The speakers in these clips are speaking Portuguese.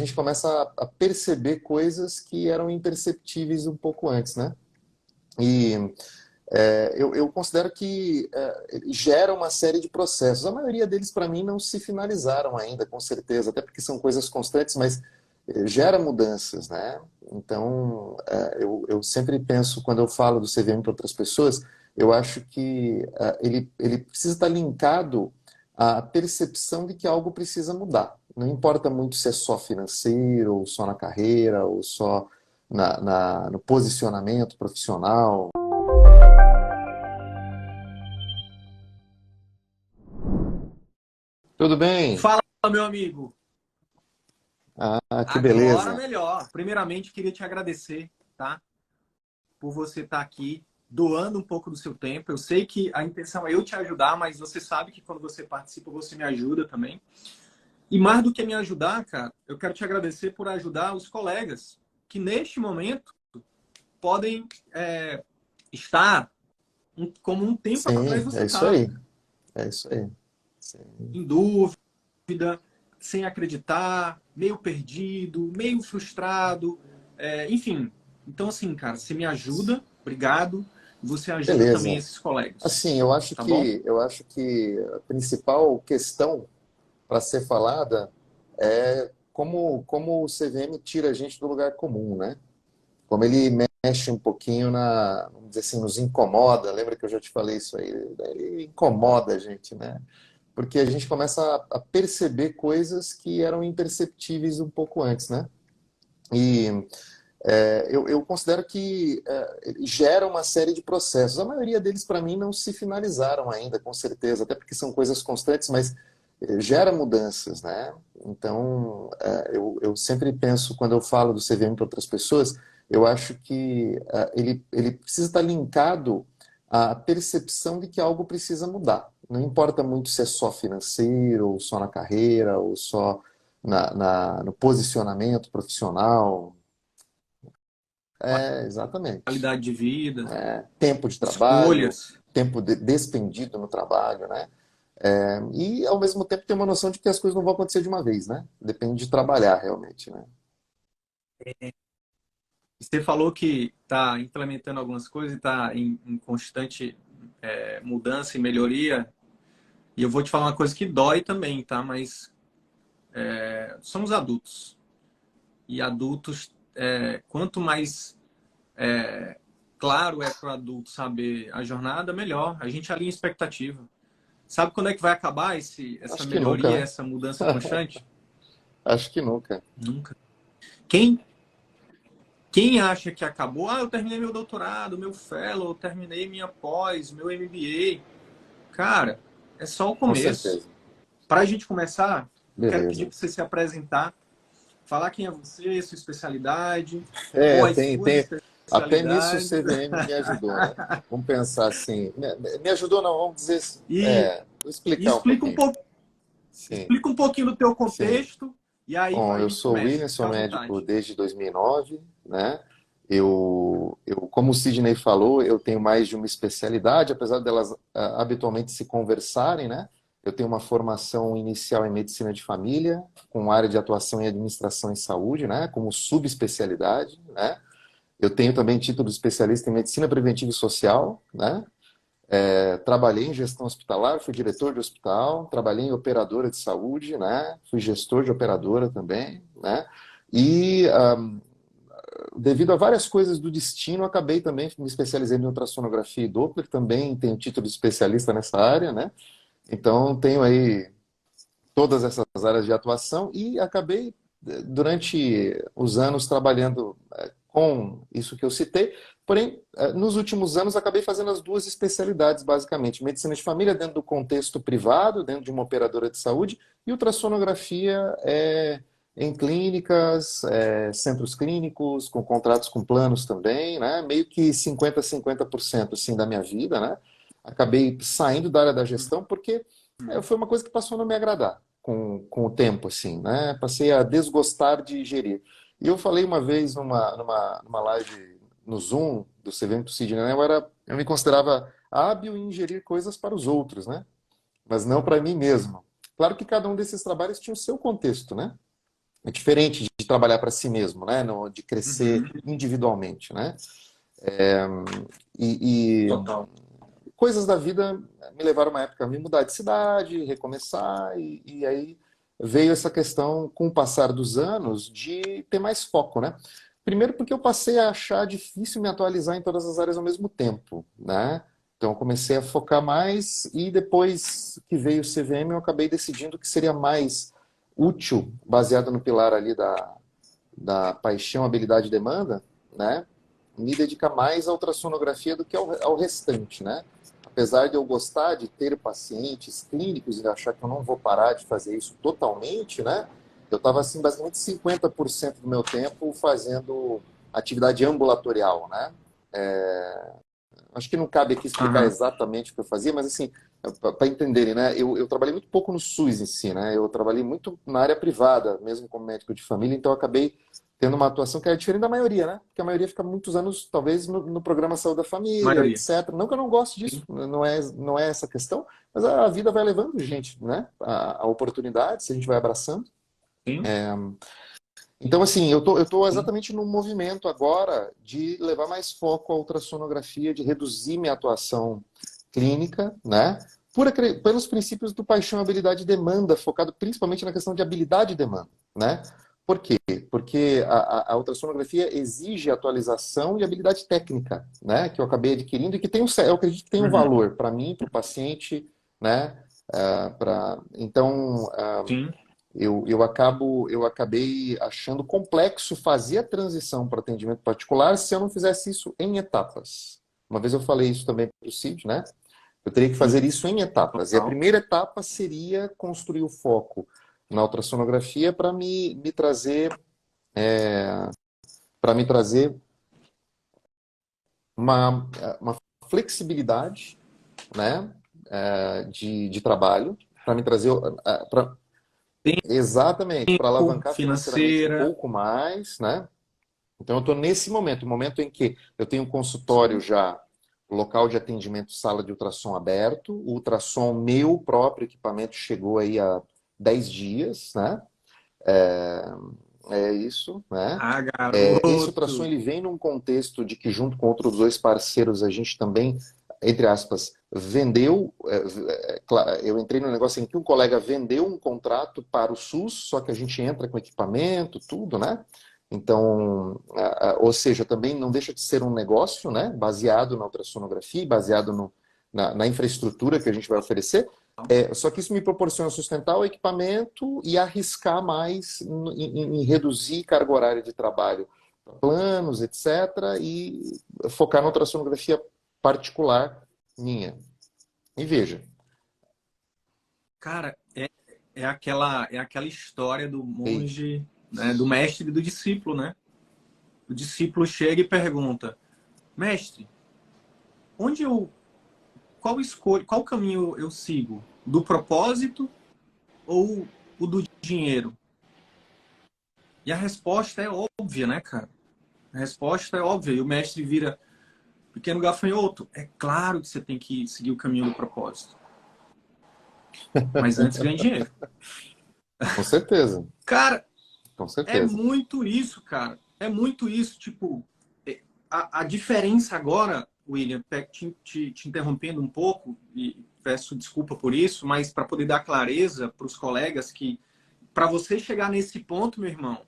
gente começa a perceber coisas que eram imperceptíveis um pouco antes, né? E eu considero que gera uma série de processos. A maioria deles, para mim, não se finalizaram ainda, com certeza, até porque são coisas constantes, mas gera mudanças, né? Então, eu sempre penso, quando eu falo do CVM para outras pessoas, eu acho que ele precisa estar linkado à percepção de que algo precisa mudar. Não importa muito se é só financeiro, ou só na carreira, ou só no posicionamento profissional. Tudo bem? Fala, meu amigo. Ah, que Agora beleza. melhor. Primeiramente, queria te agradecer, tá? Por você estar aqui doando um pouco do seu tempo. Eu sei que a intenção é eu te ajudar, mas você sabe que quando você participa, você me ajuda também. E mais do que me ajudar, cara, eu quero te agradecer por ajudar os colegas que neste momento podem estar como um tempo atrás Sim, você é isso estava, aí. É isso aí. Sim. em dúvida, sem acreditar, meio perdido, meio frustrado, enfim. Então, assim, cara, você me ajuda, obrigado. Você ajuda também Beleza. esses colegas, Assim, tá bom? eu acho que a principal questão para ser falada é como o CVM tira a gente do lugar comum, né? Como ele mexe um pouquinho vamos dizer assim, nos incomoda. Lembra que eu já te falei isso aí? Ele incomoda a gente, né? Porque a gente começa a perceber coisas que eram imperceptíveis um pouco antes, né? E eu considero que gera uma série de processos. A maioria deles, para mim, não se finalizaram ainda, com certeza, até porque são coisas constantes, mas gera mudanças, né? Então, eu sempre penso, quando eu falo do CVM para outras pessoas, eu acho que ele precisa estar linkado à percepção de que algo precisa mudar. Não importa muito se é só financeiro, ou só na carreira, ou só no posicionamento profissional. Exatamente. Qualidade de vida, Tempo de trabalho, escolhas. tempo despendido no trabalho, né? E ao mesmo tempo ter uma noção de que as coisas não vão acontecer de uma vez, né? Depende de trabalhar realmente, né? Você falou que está implementando algumas coisas e está em constante mudança e melhoria. E eu vou te falar uma coisa que dói também, tá? Mas somos adultos. E adultos, quanto mais claro é para o adulto saber a jornada, melhor. A gente alinha expectativa. Sabe quando é que vai acabar essa Acho que nunca, melhoria, né? essa mudança constante? Acho que nunca. Nunca. Quem, quem acha que acabou? Ah, eu terminei meu doutorado, meu fellow, eu terminei minha pós, meu MBA. Cara, é só o Com começo. certeza. Para a gente começar, eu quero pedir Beleza. para você se apresentar, falar quem é você, sua especialidade, ou as suas Até nisso o especialidades. CVM me ajudou, né? Vamos pensar assim. Me ajudou, não, vamos dizer, E, vou e explicar um pouquinho. Sim, explica um pouquinho do teu sim. contexto e aí Bom, a eu gente sou o começa. William, Fica sou à médico vontade. desde 2009, né? Como o Sidney falou, eu tenho mais de uma especialidade, apesar delas habitualmente se conversarem, né? Eu tenho uma formação inicial em medicina de família, com área de atuação em administração em saúde, né? Como subespecialidade, né? Eu tenho também título de especialista em medicina preventiva e social, né? Trabalhei em gestão hospitalar, fui diretor de hospital, trabalhei em operadora de saúde, né? Fui gestor de operadora também, né? E devido a várias coisas do destino, acabei também me especializando em ultrassonografia e Doppler, também tenho título de especialista nessa área, né? Então tenho aí todas essas áreas de atuação e acabei durante os anos trabalhando com isso que eu citei. Porém, nos últimos anos acabei fazendo as duas especialidades, basicamente. Medicina de família dentro do contexto privado, dentro de uma operadora de saúde, e ultrassonografia em clínicas, centros clínicos, com contratos com planos também, né? Meio que 50-50% assim, da minha vida, né? Acabei saindo da área da gestão porque foi uma coisa que passou a não me agradar com o tempo, assim, né? Passei a desgostar de gerir. E eu falei uma vez numa live no Zoom do CVM pro Sidney, né? Eu me considerava hábil em gerir coisas para os outros, né? Mas não para mim mesmo. Claro que cada um desses trabalhos tinha o seu contexto, né? É diferente de trabalhar para si mesmo, né? De crescer Uhum. individualmente, né? E Total. coisas da vida me levaram uma época a me mudar de cidade, recomeçar, e aí veio essa questão, com o passar dos anos, de ter mais foco, né? Primeiro porque eu passei a achar difícil me atualizar em todas as áreas ao mesmo tempo, né? Então eu comecei a focar mais e depois que veio o CVM eu acabei decidindo que seria mais útil, baseado no pilar ali da paixão, habilidade e demanda, né? Me dedicar mais à ultrassonografia do que ao restante, né? Apesar de eu gostar de ter pacientes clínicos e achar que eu não vou parar de fazer isso totalmente, né? Eu estava assim, basicamente 50% do meu tempo fazendo atividade ambulatorial, né? Acho que não cabe aqui explicar Aham. exatamente o que eu fazia, mas assim, para entenderem, né? Eu trabalhei muito pouco no SUS em si, né? Eu trabalhei muito na área privada, mesmo como médico de família, então eu acabei tendo uma atuação que era diferente da maioria, né? Porque a maioria fica muitos anos, talvez, no programa Saúde da Família, Maioria. etc. Não que eu não goste disso, Sim. não é essa a questão, mas a vida vai levando gente, né? A oportunidade, se a gente vai abraçando. Sim. Então, assim, eu tô Sim. exatamente no movimento agora de levar mais foco à ultrassonografia, de reduzir minha atuação clínica, né? Pelos princípios do paixão, habilidade e demanda, focado principalmente na questão de habilidade e demanda, né? Por quê? Porque a ultrassonografia exige atualização e habilidade técnica, né? Que eu acabei adquirindo e que eu acredito que tem um Uhum. valor para mim, para o paciente, né? Então, Sim. eu acabei achando complexo fazer a transição para atendimento particular se eu não fizesse isso em etapas. Uma vez eu falei isso também para o Cid, né? Eu teria que Sim. fazer isso em etapas. E a Total. primeira etapa seria construir o foco na ultrassonografia para me trazer uma flexibilidade, né, de trabalho, para me trazer, exatamente, para Tempo, alavancar financeiramente um financeira. pouco mais, né? Então, eu estou nesse momento, o momento em que eu tenho um consultório Sim. já, local de atendimento, sala de ultrassom aberto, o ultrassom, meu próprio equipamento, chegou aí há 10 dias, né? É isso, né? Ah, Esse ultrassom garoto. ele vem num contexto de que, junto com outros dois parceiros, a gente também, entre aspas, vendeu. Eu entrei no negócio em que um colega vendeu um contrato para o SUS, só que a gente entra com equipamento, tudo, né? Então, ou seja, também não deixa de ser um negócio, né? Baseado na ultrassonografia, baseado na infraestrutura que a gente vai oferecer. Só que isso me proporciona sustentar o equipamento e arriscar mais em reduzir carga horária de trabalho, planos, etc., e focar na ultrassonografia particular minha. E veja, Cara, é aquela história do ei, monge, né, do mestre e do discípulo, né? O discípulo chega e pergunta: Mestre, onde eu, qual escolho, qual caminho eu sigo? Do propósito ou o do dinheiro? E a resposta é óbvia, né, cara? A resposta é óbvia. E o mestre vira: pequeno gafanhoto, é claro que você tem que seguir o caminho do propósito. Mas antes ganha dinheiro. com certeza, Cara, com é certeza. muito isso, cara. É muito isso. Tipo, a diferença agora, William, te interrompendo um pouco, e peço desculpa por isso, mas para poder dar clareza para os colegas que, para você chegar nesse ponto, meu irmão,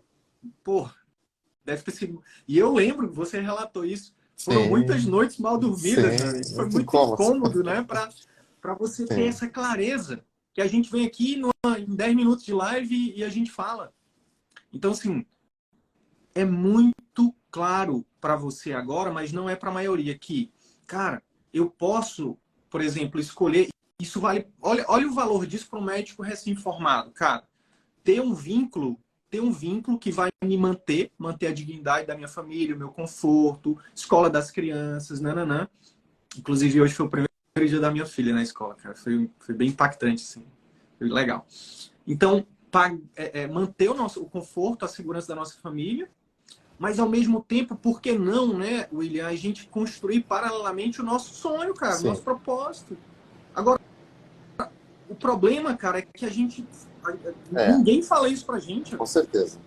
pô, deve ter sido. E eu lembro, você relatou isso, foram muitas Sim, noites mal dormidas, meu sim, amigo. Foi muito muito incômodo. incômodo, né? Para você ter Sim, essa clareza. Que a gente vem aqui em 10 minutos de live e a gente fala. Então, assim, é muito claro para você agora, mas não é para a maioria que, cara, eu posso, por exemplo, escolher. Isso vale. Olha o valor disso para um médico recém-formado, cara. Ter um vínculo, ter um vínculo que vai me manter a dignidade da minha família, o meu conforto, escola das crianças, nananã. Inclusive, hoje foi o primeiro dia da minha filha na escola, cara. Foi bem impactante, assim. Foi legal. Então, manter o conforto, a segurança da nossa família, mas ao mesmo tempo, por que não, né, William, a gente construir paralelamente o nosso sonho, cara, o nosso sim, propósito. Agora, o problema, cara, é que é, ninguém fala isso pra gente. com certeza.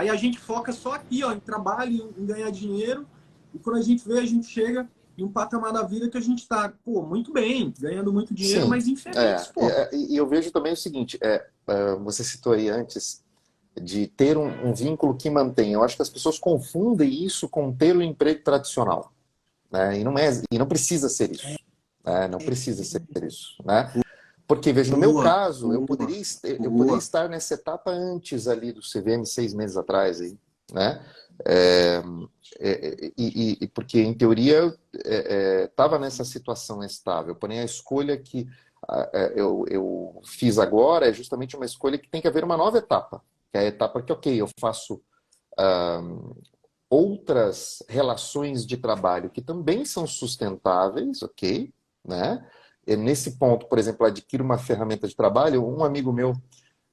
Aí a gente foca só aqui, ó, em trabalho, em ganhar dinheiro. E quando a gente vê, a gente chega em um patamar da vida que a gente tá, pô, muito bem, ganhando muito dinheiro, Sim, mas infeliz, pô. e eu vejo também o seguinte, você citou aí antes de ter um vínculo que mantém. Eu acho que as pessoas confundem isso com ter um emprego tradicional, né? E não precisa ser isso, né? Não precisa ser isso, né? Porque, veja, no meu Boa, caso, boa, eu poderia boa. estar nessa etapa antes ali do CVM, 6 meses atrás, aí, né? É, porque, em teoria, eu estava nessa situação estável. Porém, a escolha que eu fiz agora é justamente uma escolha que tem que haver uma nova etapa. Que é a etapa que, ok, eu faço outras relações de trabalho que também são sustentáveis, ok, né? E nesse ponto, por exemplo, adquiro uma ferramenta de trabalho. Um amigo meu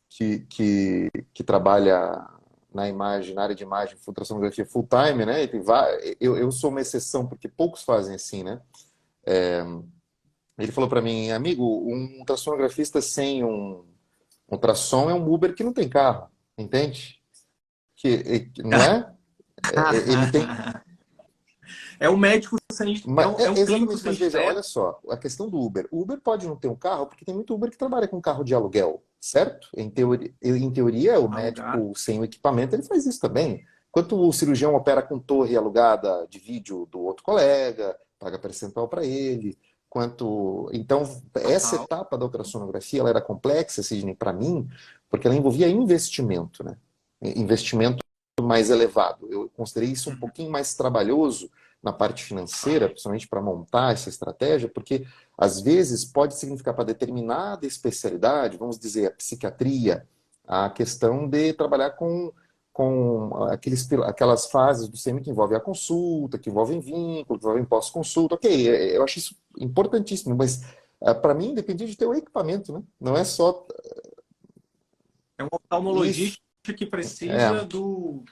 que trabalha na imagem, na área de imagem, ultrassonografia full time, né? Eu sou uma exceção porque poucos fazem assim, né? Ele falou para mim, amigo, um ultrassonografista sem um ultrassom é um Uber que não tem carro, entende? Não é? Ele tem. É um médico sem, é um clínico Exatamente, sem mas veja, estéreo. olha só, a questão do Uber. O Uber pode não ter um carro, porque tem muito Uber que trabalha com carro de aluguel, certo? Em teoria, o Alugado. médico sem o equipamento, ele faz isso também. Enquanto o cirurgião opera com torre alugada de vídeo do outro colega, paga percentual para ele. Então, essa Total. etapa da ultrassonografia, ela era complexa, Sidney, para mim, porque ela envolvia investimento, né? Investimento mais elevado. Eu considerei isso um Uhum. pouquinho mais trabalhoso na parte financeira, principalmente para montar essa estratégia, porque às vezes pode significar para determinada especialidade, vamos dizer, a psiquiatria, a questão de trabalhar com aquelas fases do SEMI que envolvem a consulta, que envolvem vínculo, que envolvem pós-consulta. Ok, eu acho isso importantíssimo, mas para mim dependia de ter o equipamento, né? Não é só É um isso. oftalmologista que É, precisa do,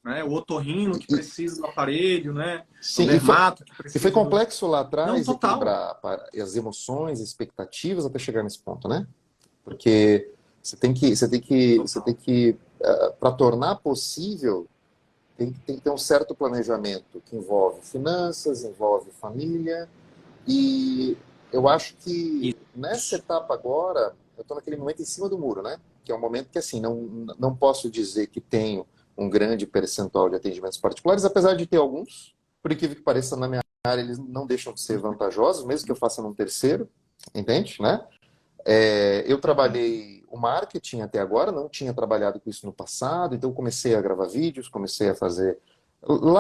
né, o otorrino que e, precisa do aparelho, né? O sim, dermato que e foi precisa do... complexo lá Não, atrás total. equilibrar as emoções, as expectativas até chegar nesse ponto, né? Porque Total. para tornar possível, tem que ter um certo planejamento que envolve finanças, envolve família, e eu acho que nessa Isso. etapa agora, eu estou naquele momento em cima do muro, né? Que é um momento que, assim, não posso dizer que tenho um grande percentual de atendimentos particulares, apesar de ter alguns, por incrível que pareça, na minha área, eles não deixam de ser vantajosos, mesmo que eu faça num terceiro, entende, né? Eu trabalhei o marketing até agora, não tinha trabalhado com isso no passado, então comecei a gravar vídeos, comecei a fazer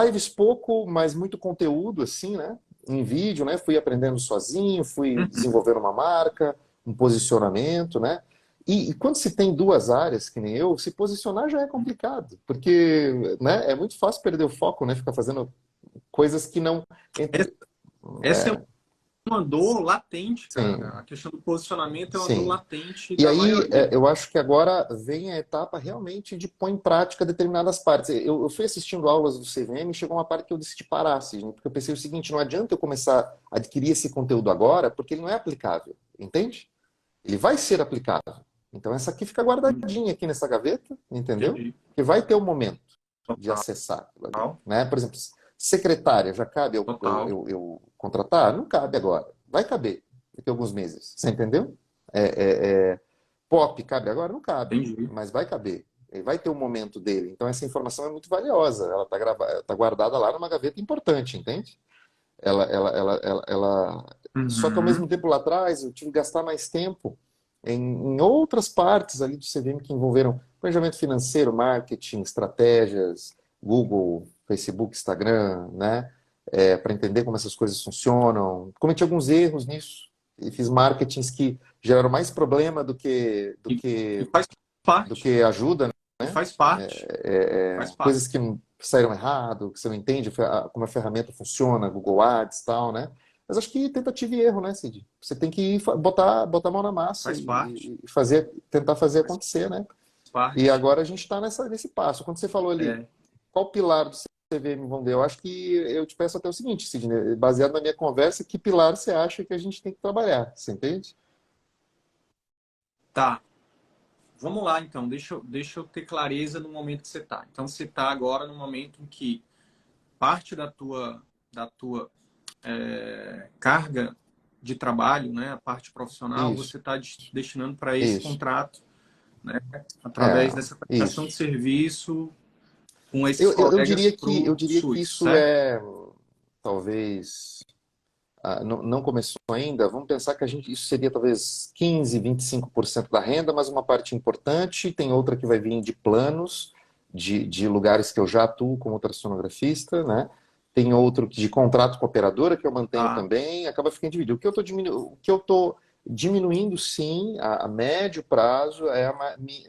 lives pouco, mas muito conteúdo assim, né? Em vídeo, né? Fui aprendendo sozinho, fui Uhum. desenvolvendo uma marca, um posicionamento, né? E quando se tem duas áreas, que nem eu, se posicionar já é complicado, porque, né, é muito fácil perder o foco, né? Ficar fazendo coisas que não Essa entre. essa é uma dor latente, cara. Sim, A questão do posicionamento é uma dor sim. latente E da aí, maioria. eu acho que agora vem a etapa realmente de pôr em prática determinadas partes. Eu fui assistindo aulas do CVM e chegou uma parte que eu decidi parar, assim, porque eu pensei o seguinte, não adianta eu começar a adquirir esse conteúdo agora, porque ele não é aplicável, entende? Ele vai ser aplicável. Então essa aqui fica guardadinha aqui nessa gaveta, entendeu? Entendi. Que vai ter o momento de Total. acessar aquilo ali, né? Por exemplo, secretária, já cabe Total. eu contratar? Não cabe agora. Vai caber daqui a alguns meses, você entendeu? Pop cabe agora? Não cabe, Entendi. mas vai caber. Ele vai ter o momento dele. Então essa informação é muito valiosa. Ela está guardada lá numa gaveta importante, entende? Ela... Só que ao mesmo Uhum. tempo lá atrás eu tive que gastar mais tempo em outras partes ali do CVM que envolveram planejamento financeiro, marketing, estratégias, Google, Facebook, Instagram, né? Para entender como essas coisas funcionam. Cometi alguns erros nisso e fiz marketings que geraram mais problema E faz do parte. que ajuda, E né? faz parte. Faz parte. Coisas que saíram errado, que você não entende como a ferramenta funciona, Google Ads e tal, né? Mas acho que tentativa e erro, né, Cid? Você tem que botar a mão na massa Faz parte. e tentar fazer Faz acontecer, né? E parte. agora a gente está nesse passo. Quando você falou ali, É. qual pilar do CVM vão ver? Eu acho que eu te peço até o seguinte, Sidney, baseado na minha conversa, que pilar você acha que a gente tem que trabalhar? Você entende? Tá. vamos lá, então. Deixa eu ter clareza no momento que você está. Então, você está agora no momento em que parte da tua carga de trabalho, né, a parte profissional, Isso, você está destinando para esse isso. contrato, né, É, através dessa prestação de isso. serviço com esses Eu colegas diria para eu o diria que SUS, isso certo? é, talvez, não começou ainda. Vamos pensar que isso seria talvez 15, 25% da renda, mas uma parte importante. Tem outra que vai vir de planos, de lugares que eu já atuo como ultrassonografista, né? Tem outro de contrato com a operadora que eu mantenho Tá. também, acaba ficando dividido. O que eu estou diminuindo, sim, a médio prazo, é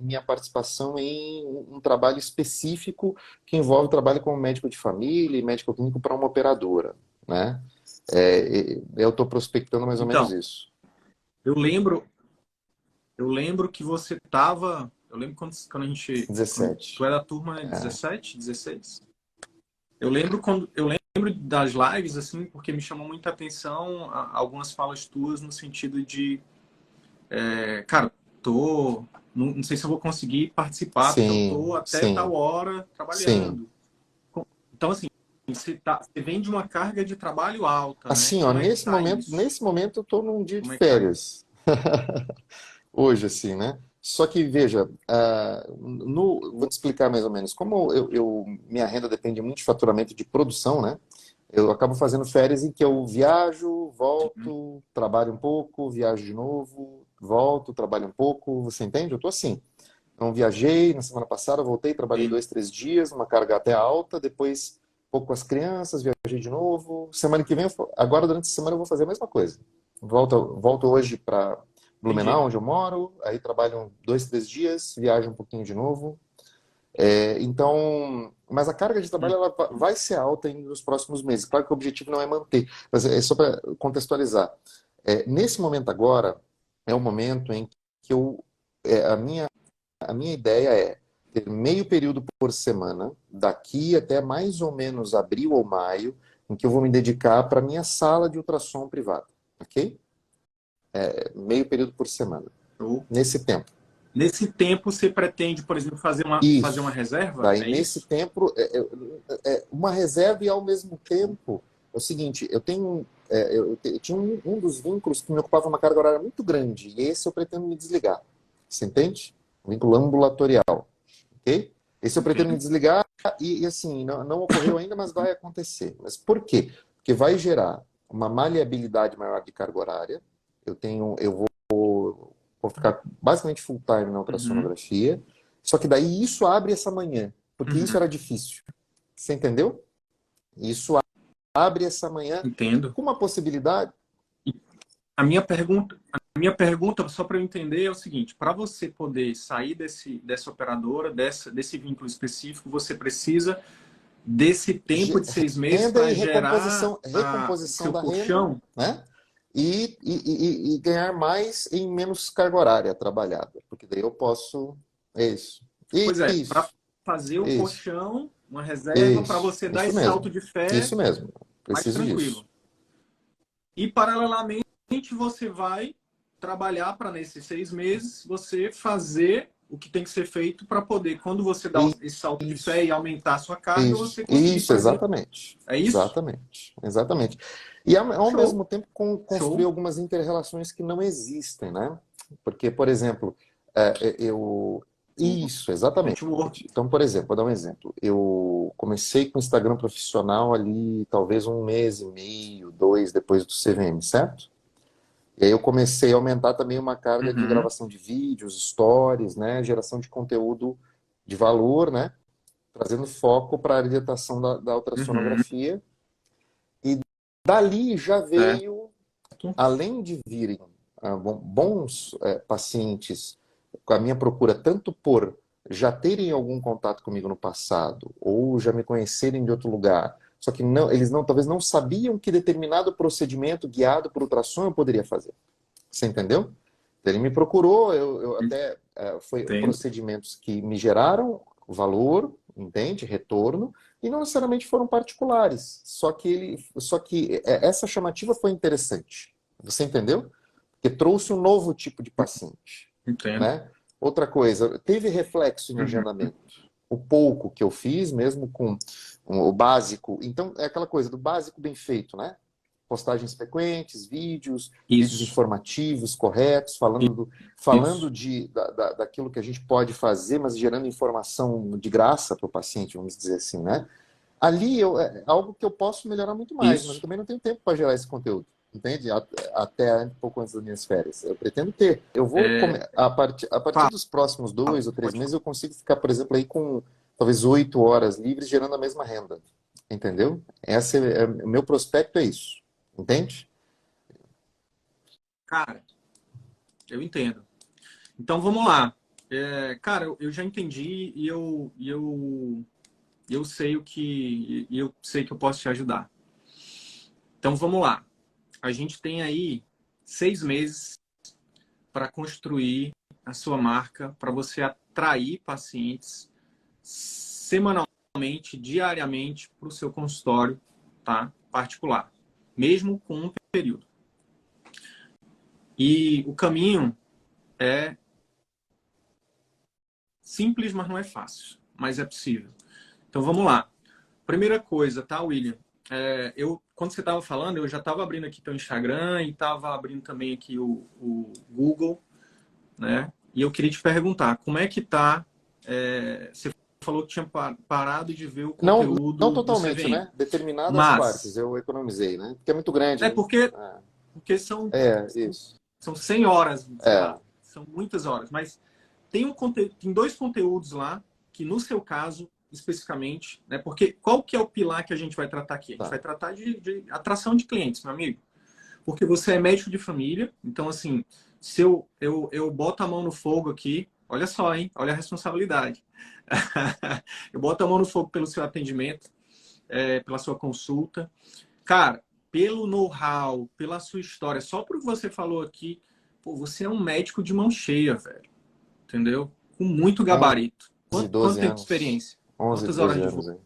minha participação em um trabalho específico que envolve trabalho como médico de família e médico clínico para uma operadora, né? Eu estou prospectando mais ou menos Então, isso. eu lembro, eu lembro que você estava. Eu lembro quando a gente. Tu 17. é da turma 17, 16? Eu lembro das lives, assim, porque me chamou muita atenção algumas falas tuas no sentido de, cara, não sei se eu vou conseguir participar, porque eu Sim, tô até tal sim, hora sim. trabalhando. Então, assim, você vem de uma carga de trabalho alta, né? Assim, ó, Como é que tá isso? nesse momento eu estou num dia de Como é que tá isso? férias. Hoje, assim, né? Só que, veja, vou te explicar mais ou menos. Como minha renda depende muito de faturamento de produção, né? Eu acabo fazendo férias em que eu viajo, Uhum. volto, trabalho um pouco, viajo de novo, volto, trabalho um pouco. Você entende? Eu tô assim. Então, viajei na semana passada, voltei, trabalhei Sim. 2, 3 dias, uma carga até alta, depois um pouco com as crianças, viajei de novo. Semana que vem, agora durante a semana eu vou fazer a mesma coisa. Volto hoje para Entendi. Blumenau, onde eu moro, aí trabalho 2, 3 dias, viajo um pouquinho de novo. Então, mas a carga de trabalho ela vai ser alta ainda nos próximos meses. Claro que o objetivo não é manter, mas é só para contextualizar. Nesse momento agora, é o momento em que a minha ideia é ter meio período por semana, daqui até mais ou menos abril ou maio, em que eu vou me dedicar para minha sala de ultrassom privada, ok? Meio período por semana, Show. nesse tempo. Nesse tempo, você pretende, por exemplo, fazer uma Isso. reserva? Daí, É nesse isso? tempo, uma reserva e, ao mesmo tempo, é o seguinte, eu tinha um dos vínculos que me ocupava uma carga horária muito grande, e esse eu pretendo me desligar. Você entende? Um vínculo ambulatorial, ok? Esse eu pretendo me Entendo. desligar e assim, não ocorreu ainda, mas vai acontecer. Mas por quê? Porque vai gerar uma maleabilidade maior de carga horária. Eu vou ficar basicamente full time na Uhum. ultrassonografia. Só que daí isso abre essa manhã, porque isso Uhum. era difícil. Você entendeu? Isso abre essa manhã Entendo. com uma possibilidade. E a minha pergunta, só para eu entender, é o seguinte: para você poder sair dessa operadora, desse vínculo específico, você precisa desse tempo de 6 meses Renda para e gerar o recomposição seu da renda, colchão? né? E ganhar mais em menos carga horária trabalhada, porque daí eu posso. Isso, Pois é, para isso, fazer o isso, colchão, uma reserva para isso, você dar isso esse salto mesmo, de fé isso mesmo. mais Preciso disso. tranquilo. E, paralelamente, você vai trabalhar para, nesses 6 meses, você fazer o que tem que ser feito para poder, quando você dá esse salto de fé Isso. e aumentar a sua carga, Isso, você conseguir isso, fazer. exatamente. É isso? Exatamente. Exatamente. E ao Show, mesmo tempo construir show. algumas inter-relações que não existem, né? Porque, por exemplo, eu. Isso, exatamente. Network. Então, por exemplo, vou dar um exemplo. Eu comecei com o Instagram profissional ali, talvez 1 mês e meio, 2 depois do CVM, certo? E aí eu comecei a aumentar também uma carga de Uhum, gravação de vídeos, stories, né? Geração de conteúdo de valor, né? Trazendo foco para a orientação da uhum, ultrassonografia. E dali já certo. veio, além de virem bons pacientes com a minha procura, tanto por já terem algum contato comigo no passado, ou já me conhecerem de outro lugar, só que não, eles talvez não sabiam que determinado procedimento guiado por ultrassom eu poderia fazer. Você entendeu? Ele me procurou, eu até foi Entendo. procedimentos que me geraram valor, entende? Retorno, e não necessariamente foram particulares. Só que essa chamativa foi interessante. Você entendeu? Porque trouxe um novo tipo de paciente, Entendo. né? Outra coisa, teve reflexo em Uhum. agendamento. O pouco que eu fiz, mesmo com o básico. Então, é aquela coisa do básico bem feito, né? Postagens frequentes, vídeos Isso, informativos, corretos, falando isso. daquilo que a gente pode fazer, mas gerando informação de graça para o paciente, vamos dizer assim, né? Ali é algo que eu posso melhorar muito mais, mas eu Isso. também não tenho tempo para gerar esse conteúdo. Entende? Até um pouco antes das minhas férias. Eu pretendo ter. Eu vou, É, a partir fala, dos próximos 2 ou 3 meses, pode eu consigo ficar, por exemplo, aí com talvez 8 horas livres gerando a mesma renda. Entendeu? Esse o meu prospecto é isso. Entende? Cara, eu entendo. Então vamos lá. Cara, eu já entendi eu sei eu sei que eu posso te ajudar. Então vamos lá. A gente tem aí 6 meses para construir a sua marca, para você atrair pacientes semanalmente, diariamente para o seu consultório, tá? Particular, mesmo com um período. E o caminho é simples, mas não é fácil, mas é possível. Então vamos lá. Primeira coisa, tá, William? Quando você estava falando, eu já estava abrindo aqui teu Instagram e estava abrindo também aqui o Google, né? E eu queria te perguntar, como é que tá? Você falou que tinha parado de ver o Não, não conteúdo do totalmente, CVM, né? Determinadas partes mas eu economizei, né? Porque é muito grande, é né? porque Isso. são 100 horas, sei É, lá, são muitas horas, mas tem dois conteúdos lá que no seu caso especificamente, né? Porque qual que é o pilar que a gente vai tratar aqui? A gente vai tá. tratar de atração de clientes, meu amigo. Porque você é médico de família, então assim, se eu boto a mão no fogo aqui, olha só, hein? Olha a responsabilidade. Eu boto a mão no fogo pelo seu atendimento, pela sua consulta. Cara, pelo know-how, pela sua história, só por que você falou aqui, pô, você é um médico de mão cheia, velho. Entendeu? Com muito 11, gabarito. Quanto 12 tempo de anos. experiência? 11, Quantas horas 12 de voo? anos aí.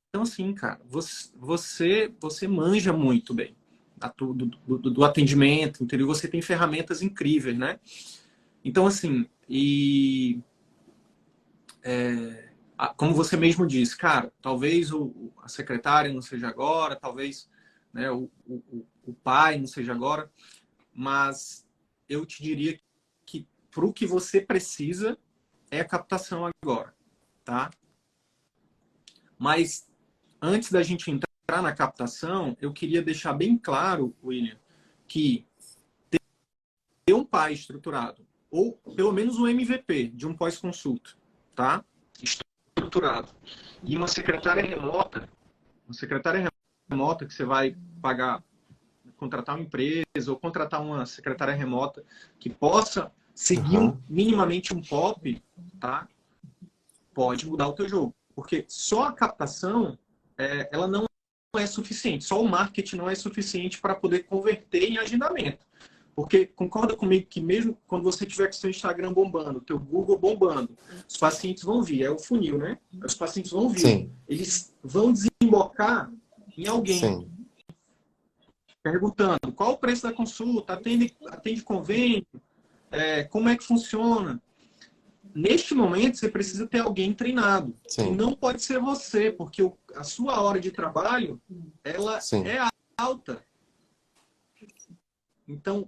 Então, assim, cara, você manja muito bem do atendimento, entendeu? Você tem ferramentas incríveis, né? Então, assim, como você mesmo disse, cara, talvez a secretária não seja agora, talvez, né, o pai não seja agora, mas eu te diria que para o que você precisa é a captação agora, tá? Mas antes da gente entrar na captação, eu queria deixar bem claro, William, que ter um pai estruturado, ou pelo menos um MVP de um pós-consulta, tá? Estruturado. E uma secretária remota que você vai pagar, contratar uma empresa ou contratar uma secretária remota que possa seguir Aham. minimamente um POP, tá? Pode mudar o teu jogo. Porque só a captação, ela não é suficiente. Só o marketing não é suficiente para poder converter em agendamento. Porque concorda comigo que mesmo quando você tiver com seu Instagram bombando, teu Google bombando, os pacientes vão vir. É o funil, né? Os pacientes vão vir. Sim, Eles vão desembocar em alguém sim, perguntando qual o preço da consulta, atende convênio, como é que funciona. Neste momento, você precisa ter alguém treinado. E sim, não pode ser você, porque a sua hora de trabalho, ela sim, é alta. Então,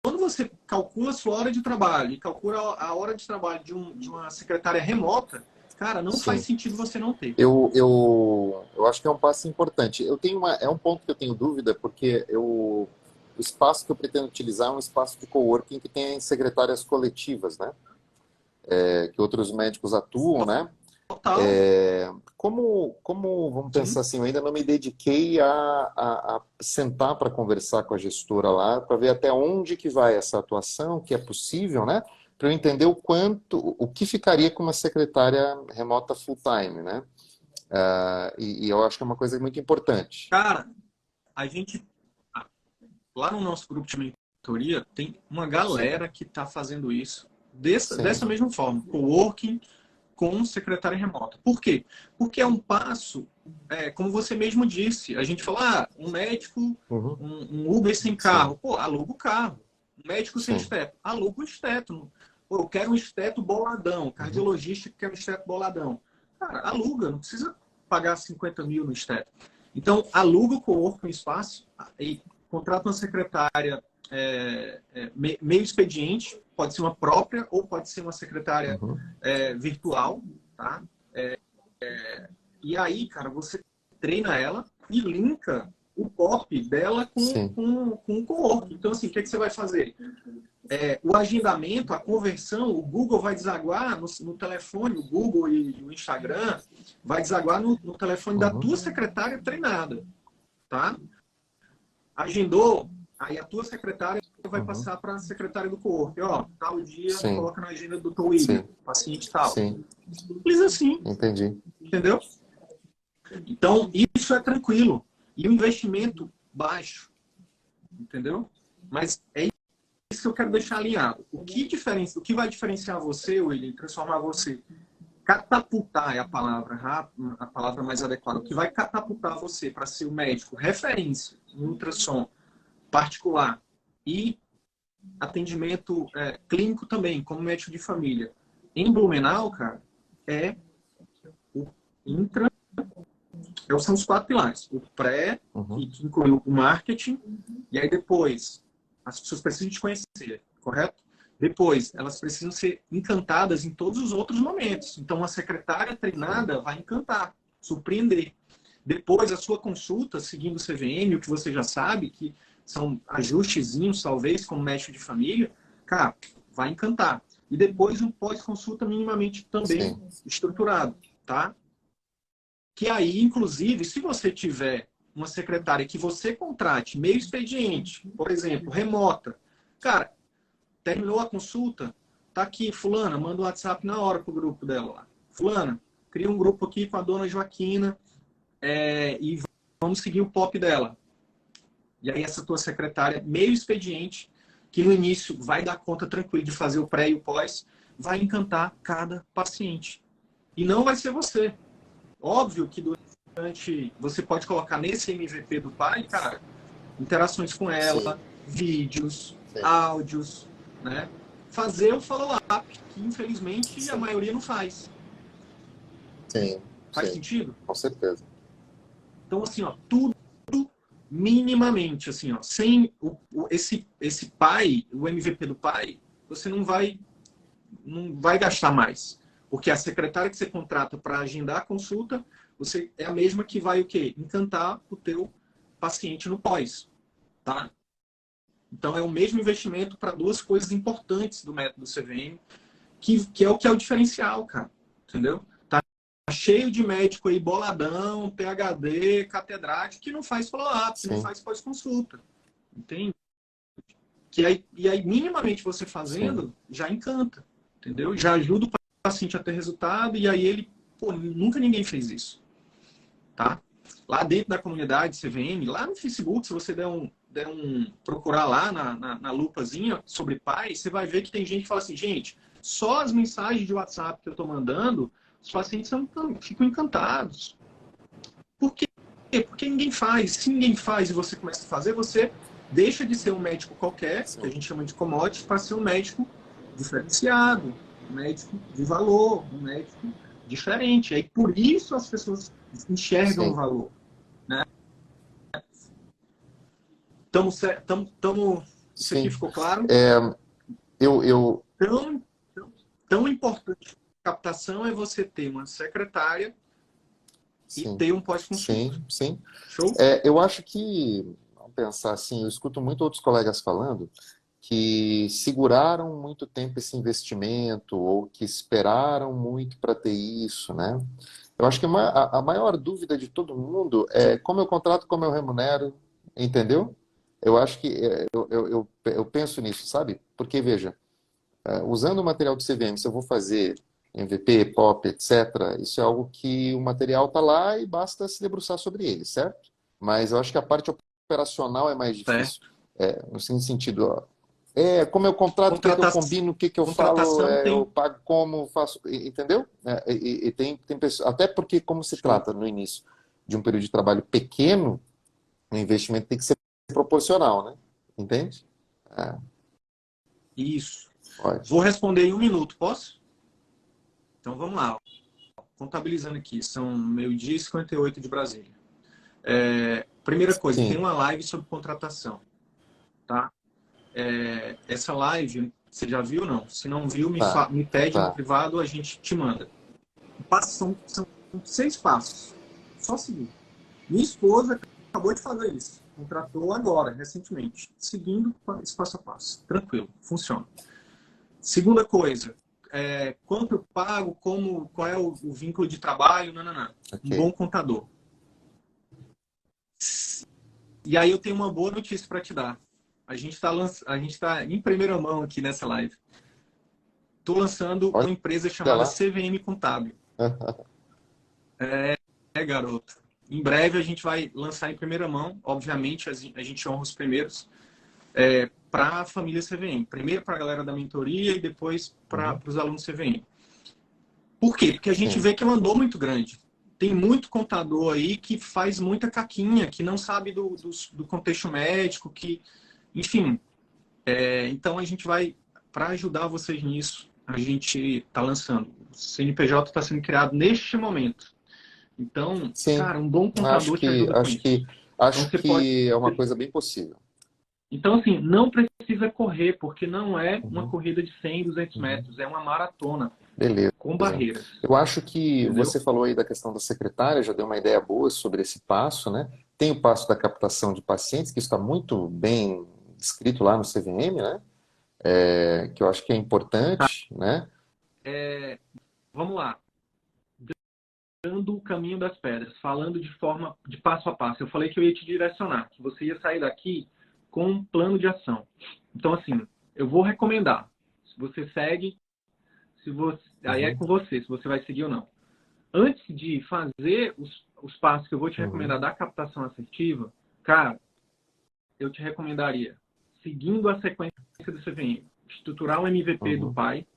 quando você calcula a sua hora de trabalho e calcula a hora de trabalho de uma secretária remota, cara, não faz sim. sentido você não ter. Eu acho que é um passo importante. É um ponto que eu tenho dúvida, porque o espaço que eu pretendo utilizar é um espaço de coworking que tem secretárias coletivas, né? Que outros médicos atuam, né? Total, Vamos pensar sim. assim, eu ainda não me dediquei a sentar para conversar com a gestora lá, para ver até onde que vai essa atuação, que é possível, né? Para eu entender o que ficaria com uma secretária remota full-time, né? E eu acho que é uma coisa muito importante. Cara, a gente, lá no nosso grupo de mentoria, tem uma Sim, galera que está fazendo isso dessa sim, mesma forma, coworking com secretária remota. Por quê? Porque é um passo, como você mesmo disse, a gente fala, um médico, uhum, um Uber sem sim, carro. Pô, aluga o carro. Um médico sem sim. esteto, aluga um esteto. Pô, eu quero um esteto boladão, Uhum. cardiologista que quer um esteto boladão. Cara, aluga, não precisa pagar 50 mil no esteto. Então, aluga o co-work, um espaço, e contrata uma secretária meio expediente, pode ser uma própria ou pode ser uma secretária Uhum. virtual, tá? E aí, cara, você treina ela e linka o POP dela Sim. com o co-work. Então, assim, o que, é que você vai fazer? O agendamento, a conversão, o Google vai desaguar no telefone, o Google e o Instagram vai desaguar no telefone da Uhum. tua secretária treinada, tá? Agendou, aí a tua secretária vai Uhum. passar para a secretária do co-work. Ó, tal dia, Sim. coloca na agenda do Dr. William, Sim. paciente tal. Sim. Simples assim, Entendi. entendeu? Então, isso é tranquilo. E o investimento baixo, entendeu? Mas é isso que eu quero deixar alinhado. O que vai diferenciar você, William, transformar você, catapultar é a palavra mais adequada. O que vai catapultar você para ser o médico referência em ultrassom particular e atendimento clínico também, como médico de família, em Blumenau, cara, é o intra, são os quatro pilares. O pré, Uhum. que inclui o marketing, e aí depois as pessoas precisam te conhecer, correto? Depois, elas precisam ser encantadas em todos os outros momentos. Então, uma secretária Sim. treinada vai encantar, surpreender. Depois, a sua consulta, seguindo o CVM, o que você já sabe, que são ajustezinhos, talvez, como médico de família, cara, vai encantar. E depois, um pós-consulta minimamente também Sim. estruturado, tá? Que aí, inclusive, se você tiver uma secretária que você contrate meio expediente, por exemplo, remota, cara, terminou a consulta, tá aqui, fulana, manda um WhatsApp na hora pro grupo dela lá. Fulana, cria um grupo aqui com a dona Joaquina e vamos seguir o POP dela. E aí essa tua secretária, meio expediente, que no início vai dar conta tranquilo de fazer o pré e o pós, vai encantar cada paciente. E não vai ser você. Óbvio que durante você pode colocar nesse MVP do pai, cara, interações com Sim. ela, vídeos, Sim. áudios, né? Fazer o follow-up, que infelizmente a Sim. maioria não faz. Sim. Faz Sim. sentido? Com certeza. Então, assim, ó, tudo minimamente, assim, ó, sem esse pai, o MVP do pai, você não vai gastar mais. Porque a secretária que você contrata para agendar a consulta, você é a mesma que vai o quê? Encantar o teu paciente no pós, tá? Então é o mesmo investimento para duas coisas importantes do método CVM, que é o diferencial, cara. Entendeu? Tá cheio de médico aí boladão, PhD, catedrático, que não faz follow-up, que não Sim. faz pós-consulta. Entende? E aí, minimamente você Sim. fazendo, já encanta. Entendeu? Já ajuda o paciente a ter resultado, e aí ele, pô, nunca ninguém fez isso. Tá? Lá dentro da comunidade CVM, lá no Facebook, se você der um procurar lá na lupazinha sobre pais, você vai ver que tem gente que fala assim, gente, só as mensagens de WhatsApp que eu estou mandando, os pacientes ficam encantados. Por quê? Porque ninguém faz. Se ninguém faz e você começa a fazer, você deixa de ser um médico qualquer, que a Sim. gente chama de commodity, para ser um médico diferenciado, um médico de valor, um médico diferente. Aí por isso as pessoas enxergam o Sim. valor. Né? Isso aqui Sim. ficou claro? É, eu, Tão, tão importante a captação é você ter uma secretária e sim. ter um pós-consulta. Sim. Sim. Show? Eu acho que, vamos pensar assim, eu escuto muito outros colegas falando que seguraram muito tempo esse investimento ou que esperaram muito para ter isso, né? Eu acho que a maior dúvida de todo mundo é como eu contrato, como eu remunero, entendeu? Eu acho que eu penso nisso, sabe? Porque, veja, usando o material do CVM, se eu vou fazer MVP, POP, etc., isso é algo que o material está lá e basta se debruçar sobre ele, certo? Mas eu acho que a parte operacional é mais difícil. Certo. No seguinte sentido, ó, como eu contrato, o que que eu Contratação, combino, o que que eu falo, contratação eu tem. pago como, faço, entendeu? E tem pessoas, até porque como se Show. trata no início de um período de trabalho pequeno, o investimento tem que ser proporcional, né? Entende? É. Isso. Pode. Vou responder em 1 minuto, posso? Então vamos lá. Contabilizando aqui, são 12h58 de Brasília. Primeira coisa, tem Sim. uma live sobre contratação, tá? Essa live, você já viu ou não? Se não viu, Tá. me pede no Tá. privado, a gente te manda. São 6 passos. Só seguir. Minha esposa acabou de fazer isso. Contratou agora, recentemente. Seguindo esse passo a passo. Tranquilo, funciona. Segunda coisa, quanto eu pago, qual é o vínculo de trabalho, não. Um Ok. bom contador. E aí eu tenho uma boa notícia para te dar. A gente está em primeira mão aqui nessa live. Estou lançando Olha uma empresa chamada lá. CVM Contábil. Garoto. Em breve a gente vai lançar em primeira mão. Obviamente, a gente honra os primeiros. Para a família CVM. Primeiro para a galera da mentoria e depois para os alunos CVM. Por quê? Porque a gente Sim. vê que é uma dor muito grande. Tem muito contador aí que faz muita caquinha, que não sabe do contexto médico, enfim. Então a gente vai, para ajudar vocês nisso, a gente está lançando. O CNPJ está sendo criado neste momento. Então, Sim. cara, um bom Acho contador te que, ajuda com acho isso. que, Então acho você pode. que é uma coisa bem possível. Então, assim, não precisa correr, porque não é uma Uhum. corrida de 100, 200 Uhum. metros, é uma maratona, Beleza. com barreiras, Eu acho que entendeu? você falou aí da questão da secretária, já deu uma ideia boa sobre esse passo, né? Tem o passo da captação de pacientes, que está muito bem descrito lá no CVM, né? Que eu acho que é importante, né? Vamos lá. Dando o caminho das pedras, falando de passo a passo. Eu falei que eu ia te direcionar, que você ia sair daqui com um plano de ação. Então, assim, eu vou recomendar. Se você segue, aí é Uhum. com você, se você vai seguir ou não. Antes de fazer os passos que eu vou te Uhum. recomendar da captação assertiva, cara, eu te recomendaria, seguindo a sequência do CVM, estruturar um MVP do Uhum. pai.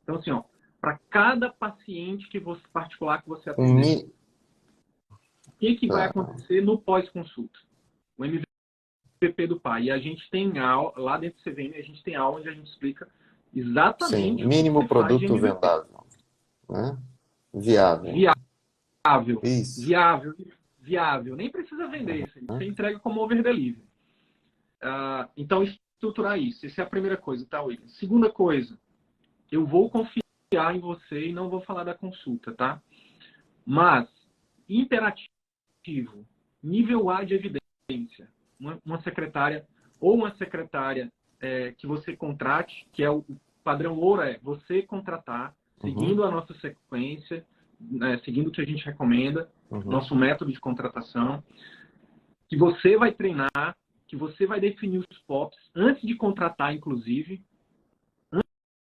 Então, assim, ó, para cada paciente particular que você Um atender, mi... o que vai tá. acontecer no pós-consulta? O MVP do pai. E a gente tem aula, lá dentro do CVM, a gente tem aula onde a gente explica Sim, exatamente o que mínimo se faz de produto MVP. vendável, né? Viável. Viável, Isso. viável, viável. Nem precisa vender isso. Você Uhum. entrega como over delivery. Então, estruturar isso. Essa é a primeira coisa, tá, William? Segunda coisa, eu vou confiar em você e não vou falar da consulta, tá? Mas, imperativo, nível A de evidência. Uma secretária ou uma secretária que você contrate, que é o padrão ouro, é você contratar, Uhum. seguindo a nossa sequência, seguindo o que a gente recomenda, Uhum. nosso método de contratação, que você vai treinar, que você vai definir os POPs antes de contratar, inclusive.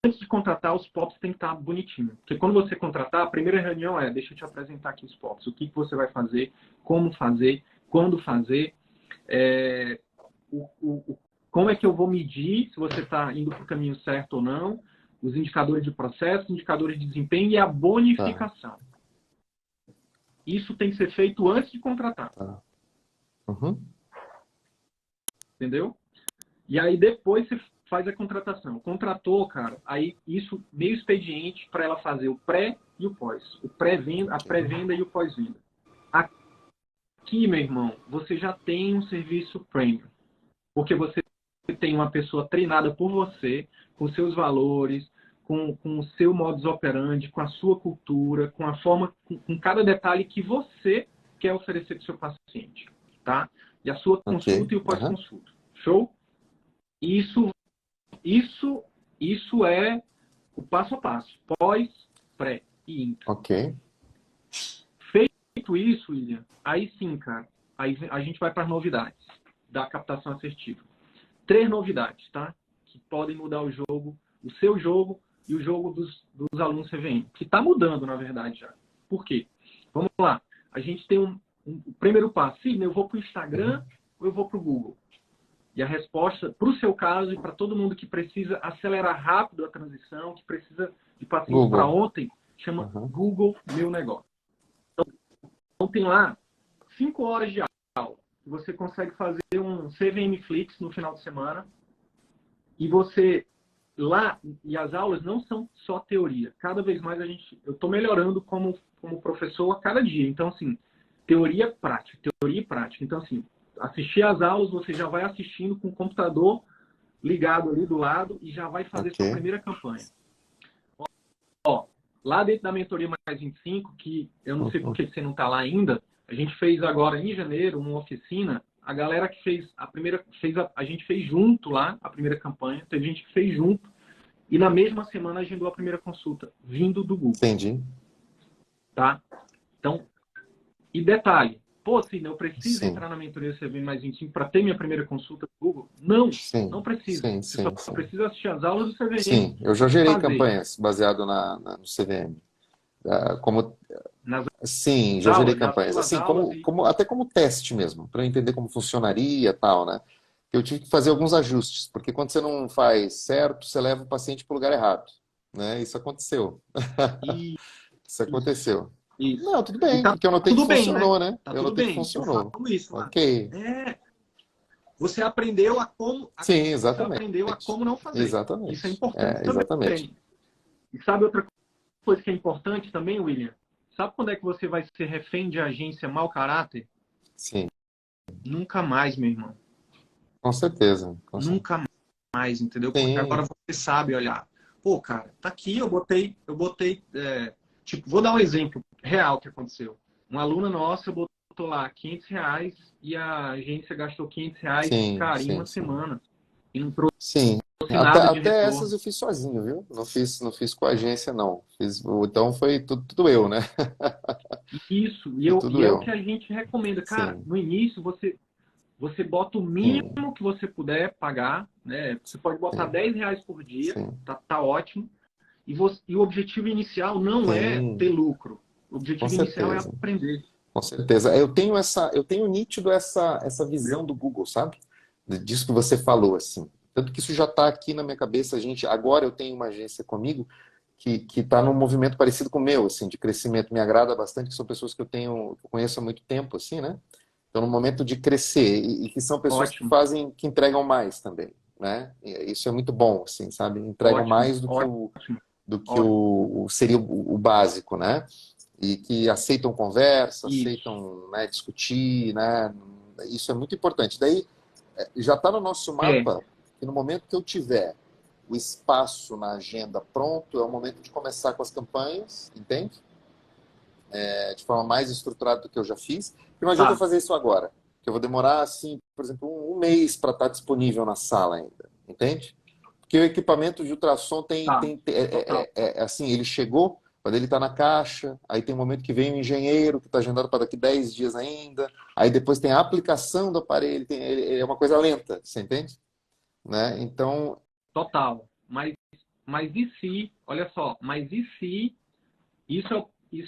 Antes de contratar, os POPs tem que estar bonitinho. Porque quando você contratar, a primeira reunião deixa eu te apresentar aqui os POPs. O que você vai fazer, como fazer, quando fazer, como é que eu vou medir se você está indo para o caminho certo ou não, os indicadores de processo, indicadores de desempenho e a Tá. bonificação. Isso tem que ser feito antes de contratar, Tá. Uhum. entendeu? E aí depois você faz a contratação. Contratou, cara, aí isso meio expediente para ela fazer o pré e o pós. O pré-venda, a Ok. pré-venda e o pós-venda. Aqui, meu irmão, você já tem um serviço premium. Porque você tem uma pessoa treinada por você, com seus valores, com o seu modus operandi, com a sua cultura, com a forma, com cada detalhe que você quer oferecer para o seu paciente, tá? E a sua Ok. consulta e o Aham. pós-consulta. Show? Isso, isso é o passo a passo, pós, pré e intra. Ok. Feito isso, William, aí sim, cara, aí a gente vai para as novidades da captação assertiva. 3 novidades, tá? Que podem mudar o jogo, o seu jogo e o jogo dos alunos CVM. Que está mudando, na verdade, já. Por quê? Vamos lá. A gente tem um primeiro passo. Sim, eu vou para o Instagram ou eu vou para o Google? E a resposta, para o seu caso e para todo mundo que precisa acelerar rápido a transição, que precisa de paciente para Google. ontem, chama Uhum. Google Meu Negócio. Então tem lá 5 horas de aula. Você consegue fazer um CVM Flix no final de semana e você lá, e as aulas não são só teoria. Cada vez mais eu estou melhorando como professor a cada dia. Então, assim, teoria e prática. Então, assim, assistir às aulas, você já vai assistindo com o computador ligado ali do lado e já vai fazer sua Ok. primeira campanha. Ó, lá dentro da mentoria mais 25, que eu não sei por que você não está lá ainda, a gente fez agora em janeiro uma oficina. A galera que fez a primeira, a gente fez junto lá a primeira campanha, teve gente que fez junto e na mesma semana agendou a primeira consulta, vindo do Google, Entendi. tá? Então, e detalhe, pô, Sidney, eu preciso Sim. entrar na mentoria CVM mais 25 para ter minha primeira consulta do Google? Não, Sim. não precisa. Sim, Você só sim, sim. precisa assistir as aulas do CVM Sim, eu já e gerei fazer campanhas baseado no CVM. Como, nas sim, já gerei aulas, já campanhas. assistiu as Assim, aulas e até como teste mesmo, para eu entender como funcionaria e tal, né? Eu tive que fazer alguns ajustes, porque quando você não faz certo, você leva o paciente para o lugar errado, né? Isso aconteceu. e Isso isso, aconteceu. isso. Não, tudo E bem, tá porque eu notei que tudo bem, né? funcionou, né? Tá Eu tudo notei que bem. Eu funcionou. falo isso lá. Ok. Você aprendeu a como, Sim, você exatamente. aprendeu a como não fazer. Isso é Exatamente. importante Exatamente. também. E sabe outra coisa que é importante também, William? Sabe quando é que você vai ser refém de agência mau caráter? Sim, Nunca mais, meu irmão. com certeza. Nunca mais, entendeu? Porque agora Sim, você sabe olhar. Pô, cara, tá aqui, eu botei, tipo, vou dar um exemplo real que aconteceu. Uma aluna nossa botou lá R$ 500 e a agência gastou R$ 500, sim, cara, em sim, uma sim. semana. E não trouxe Sim. Até, nada de até essas retorno. eu fiz sozinho, viu? Não fiz com a agência, não. Então foi tudo eu, né? Isso, Foi e tudo é o que eu. a gente recomenda. Cara, Sim, no início você bota o sim, mínimo que você puder pagar, né? Você pode botar sim, R$ 10 por dia, sim, tá ótimo. E o objetivo inicial não é ter sim, lucro. O com objetivo inicial é certeza. aprender. Com certeza. Eu tenho nítido essa visão Entendeu? do Google, sabe? Disso que você falou, assim. Tanto que isso já está aqui na minha cabeça. Agora eu tenho uma agência comigo que está num movimento parecido com o meu, assim, de crescimento. Me agrada bastante, que são pessoas que eu conheço há muito tempo, assim, né? Estão no momento de crescer e que são pessoas Ótimo, que entregam mais também, né? E isso é muito bom, assim, sabe? Entregam ótimo, mais do que ótimo, ótimo. seria o básico, né? E que aceitam conversa, Isso. aceitam, né, discutir, né? Isso é muito importante. Daí já está no nosso É, mapa que no momento que eu tiver o espaço na agenda pronto, é o momento de começar com as campanhas, entende? De forma mais estruturada do que eu já fiz. E não adianta eu tá, fazer isso agora, que eu vou demorar, assim, por exemplo, um mês para estar disponível na sala ainda, entende? Porque o equipamento de ultrassom tá, total. assim, ele chegou, quando ele está na caixa, aí tem um momento que vem o engenheiro, que está agendado para daqui 10 dias ainda, aí depois tem a aplicação do aparelho, é uma coisa lenta, você entende? Né? Então, Total. Mas e se, olha só, mas e se isso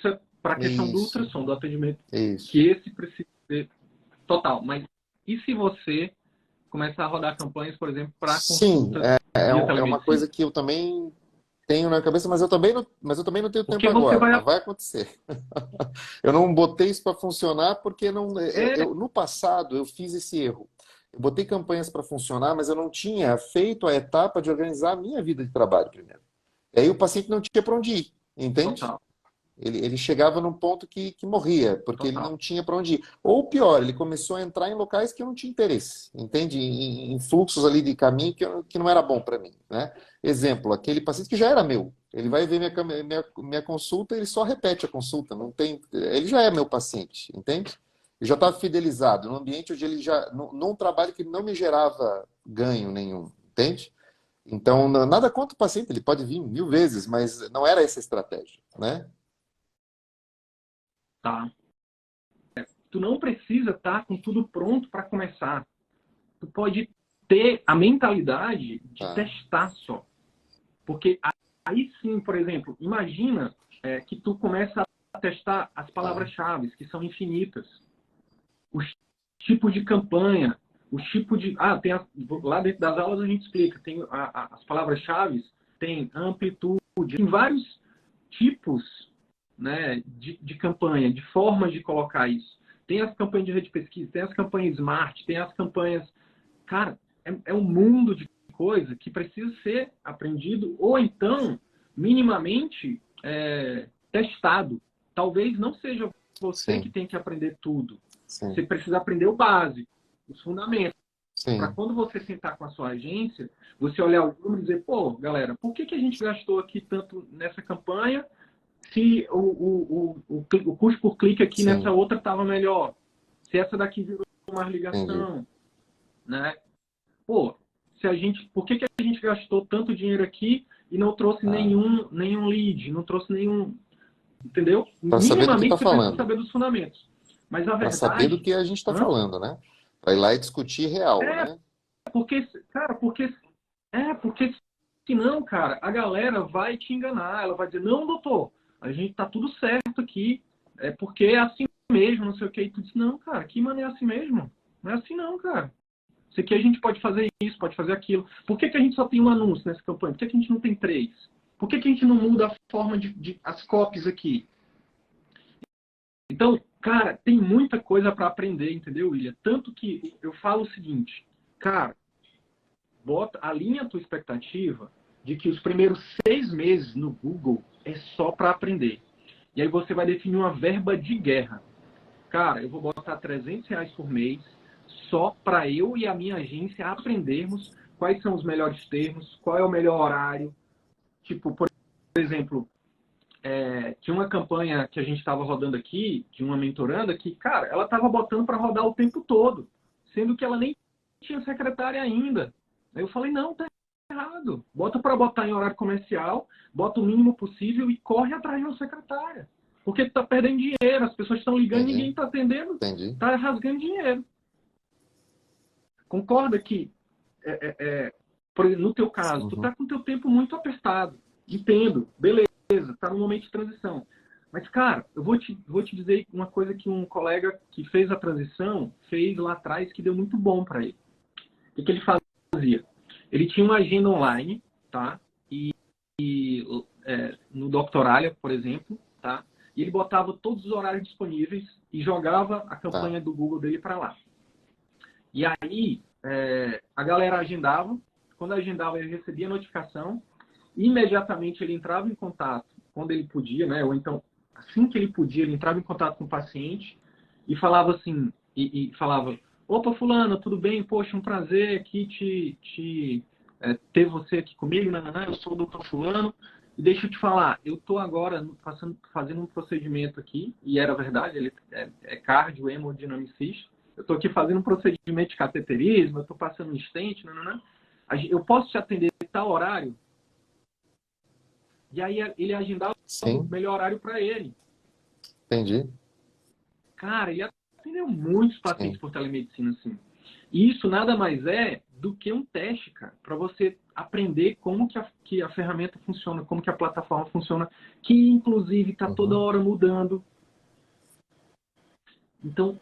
é para a questão do isso, ultrassom, do atendimento, isso. que esse precisa ser total. Mas e se você começar a rodar campanhas, por exemplo, para Sim, consultas via é uma telemedicina? coisa que eu também tenho na cabeça, mas eu também não tenho tempo Porque você agora, vai. mas vai acontecer. Eu não botei isso para funcionar porque não, É, no passado eu fiz esse erro. Eu botei campanhas para funcionar, mas eu não tinha feito a etapa de organizar a minha vida de trabalho primeiro. E aí o paciente não tinha para onde ir, entende? total, Ele chegava num ponto que morria, porque ele total. não tinha para onde ir. Ou pior, ele começou a entrar em locais que eu não tinha interesse, entende? Em fluxos ali de caminho que não era bom para mim, né? Exemplo, aquele paciente que já era meu. Ele vai ver minha consulta, ele só repete a consulta, não tem, ele já é meu paciente, entende? Eu já estava fidelizado num ambiente onde ele já, num trabalho que não me gerava ganho nenhum, entende? Então, nada contra o paciente, ele pode vir 1000 vezes, mas não era essa a estratégia, né? Tá? Tu não precisa estar com tudo pronto para começar. Tu pode ter a mentalidade de Tá. testar só. Porque aí sim, por exemplo, imagina que tu começa a testar as Tá, palavras-chave, que são infinitas. Os tipos de campanha, os tipos de. Lá dentro das aulas a gente explica. Tem as palavras-chave, tem amplitude, tem vários tipos, né, de campanha, de formas de colocar isso. Tem as campanhas de rede de pesquisa, tem as campanhas smart, tem as campanhas. Cara, é um mundo de coisa que precisa ser aprendido ou então minimamente testado. Talvez não seja você que Sim, tem que aprender tudo. sim, Você precisa aprender o básico, os fundamentos. Para sim, quando você sentar com a sua agência, você olhar o número e dizer, pô, galera, por que a gente gastou aqui tanto nessa campanha se o custo por clique aqui nessa sim, outra estava melhor? Se essa daqui virou mais entendi. ligação, né? Pô, por que a gente gastou tanto dinheiro aqui e não trouxe Ah, nenhum lead, não trouxe nenhum, entendeu? para saber do que está Minimamente você precisa falando. saber dos fundamentos. Mas a Para saber do verdade, que a gente está hã? falando, né? Para ir lá e discutir real, É né? porque, cara, porque senão, cara, a galera vai te enganar, ela vai dizer, não, doutor, a gente tá tudo certo aqui, é porque é assim mesmo, não sei o que, e tu diz, não, cara, que maneira é assim mesmo? Não é assim não, cara. Isso aqui a gente pode fazer isso, pode fazer aquilo. Por que a gente só tem um anúncio nessa campanha? Por que a gente não tem três? Por que a gente não muda a forma as copies aqui? Então, cara, tem muita coisa para aprender, entendeu, William? Tanto que eu falo o seguinte, cara, alinha a tua expectativa de que os primeiros 6 meses no Google é só para aprender. E aí você vai definir uma verba de guerra. Cara, eu vou botar R$ 300 por mês só para eu e a minha agência aprendermos quais são os melhores termos, qual é o melhor horário. Tipo, por exemplo, tinha uma campanha que a gente estava rodando aqui, de uma mentoranda, que, cara, ela estava botando para rodar o tempo todo, sendo que ela nem tinha secretária ainda. Aí eu falei, não, tá errado. Bota para botar em horário comercial, bota o mínimo possível e corre atrás de uma secretária. Porque tu tá perdendo dinheiro, as pessoas estão ligando e ninguém Entendi, tá atendendo, entendi. tá rasgando dinheiro. Concorda que, por exemplo, no teu caso, tu Uhum. tá com o teu tempo muito apertado. Entendo, beleza, tá no momento de transição. Mas, cara, eu vou te dizer uma coisa que um colega que fez a transição fez lá atrás que deu muito bom para ele. O que ele fazia? Ele tinha uma agenda online, tá? No Doctoralia, por exemplo, tá? E ele botava todos os horários disponíveis e jogava a Tá, campanha do Google dele para lá. E aí, a galera agendava. Quando agendava, ele recebia a notificação. Imediatamente ele entrava em contato, quando ele podia, né? Ou então, assim que ele podia, ele entrava em contato com o paciente e falava assim, e falava, opa, fulano, tudo bem? Poxa, um prazer aqui ter você aqui comigo, eu sou o doutor fulano, e deixa eu te falar, eu estou agora fazendo um procedimento aqui, e era verdade, ele é cardio hemodinamicista, eu estou aqui fazendo um procedimento de cateterismo, eu estou passando um stent, eu posso te atender em tal horário? E aí ele agendava o sim, melhor horário para ele. entendi, Cara, ele atendeu muitos pacientes sim, por telemedicina, assim. E isso nada mais é do que um teste, cara, para você aprender como que a ferramenta funciona, como que a plataforma funciona, que inclusive está toda uhum, hora mudando. Então,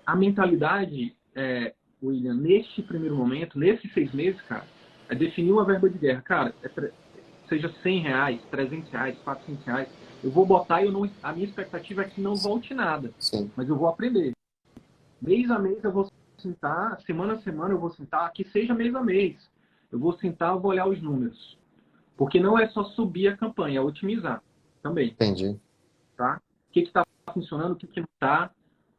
a mentalidade, William, neste primeiro momento, nesses 6 meses, cara, é definir uma verba de guerra. Cara, seja R$ 100, R$ 300, R$ 400, eu vou botar e a minha expectativa é que não volte nada, sim, mas eu vou aprender. Mês a mês eu vou sentar, semana a semana eu vou sentar, que seja mês a mês. Eu vou sentar, eu vou olhar os números. Porque não é só subir a campanha, é otimizar também, entendi. tá? O que está funcionando, o que não está,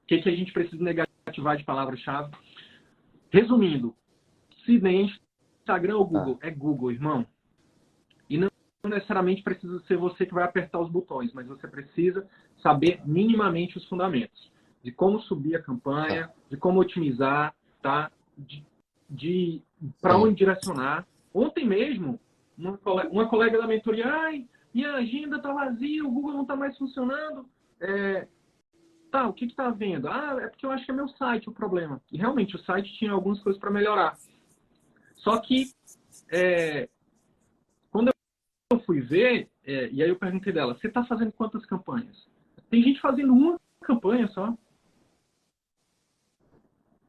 o que a gente precisa negativar de palavra-chave. Resumindo, se nem Instagram ou Tá, Google, é Google, irmão. E não necessariamente precisa ser você que vai apertar os botões, mas você precisa saber minimamente os fundamentos de como subir a tá, campanha, de como otimizar, tá? De para sim, onde direcionar. Ontem mesmo, uma colega da mentoria, ai, minha agenda tá vazia, o Google não tá mais funcionando. Tá, o que tá havendo? Ah, é porque eu acho que é meu site o problema. E realmente, o site tinha algumas coisas para melhorar. Só que, quando eu fui ver, e aí eu perguntei dela, você está fazendo quantas campanhas? Tem gente fazendo uma campanha só.